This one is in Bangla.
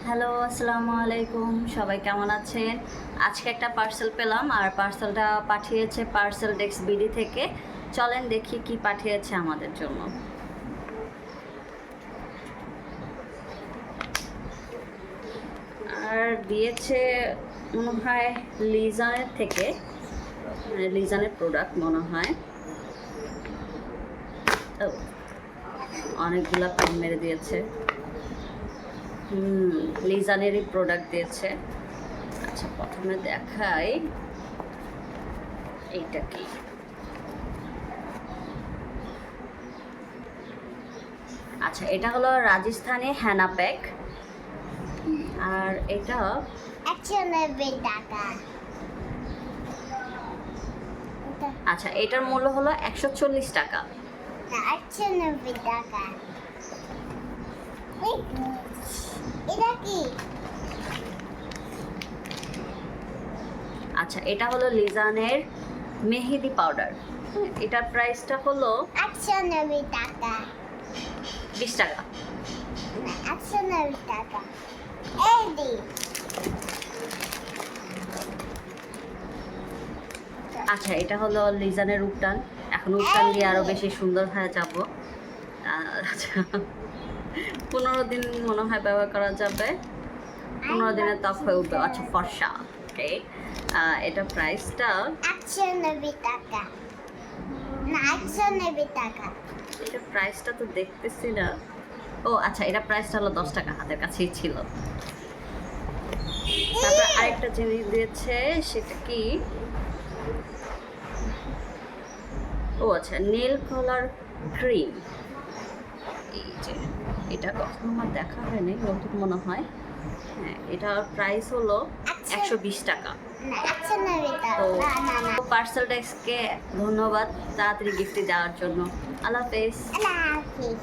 হ্যালো, আসসালামু আলাইকুম। সবাই কেমন আছেন? আজকে একটা পার্সেল পেলাম আর পার্সেলটা পাঠিয়েছে পার্সেল ডেস্ক বিডি থেকে। চলেন দেখি কি পাঠিয়েছে আমাদের জন্য। আর দিয়েছে মনে হয় লিজানের থেকে, মানে লিজানের প্রোডাক্ট মনে হয়। ও, অনেকগুলা পেন মেরে দিয়েছে। লিজানেরই প্রোডাক্ট দিয়েছে। আচ্ছা, প্রথমে দেখাই এইটা কি। আচ্ছা, এটা হলো রাজস্থানি হ্যানা প্যাক। আর এটা 190 টাকা। আচ্ছা, এটার মূল্য হলো 140 টাকা। না, 190 টাকা। এটা কি? আচ্ছা, এটা হলো লিজানের মেহেদি পাউডার। এটার প্রাইসটা হলো 190 টাকা। 20 টাকা। না, 190 টাকা। এই দি। আচ্ছা, এটা হলো লিজানের উপটান। এখন উপটান দিয়ে আরো বেশি সুন্দর হয়ে যাব। আচ্ছা, 15 দিন মনে হয় ব্যবহার করা যাবে। 15 দিনের ত্বক হয়ে উঠবে। আচ্ছা, ফর্সা। ওকে, এটা প্রাইসটা 190 টাকা। না, 190 টাকা। এটা প্রাইসটা তো দেখতেছি না। ও আচ্ছা, এটা প্রাইসটা হলো 10 টাকা, হাতের কাছেই ছিল। তারপর আরেকটা জিনিস দিয়েছে, সেটা কি? ও আচ্ছা, নেল কালার ক্রিম। এই যে, এটা কখনো আমার দেখা হয়নি, নতুন মনে হয়। হ্যাঁ, এটার প্রাইস হলো 120 টাকা। না, 190 তো টাকা। না, না, না। পার্সেল ডেস্ককে ধন্যবাদ তাড়াতাড়ি গিফট দেওয়ার জন্য। আল্লাহ হাফেজ। আল্লাহ হাফিজ।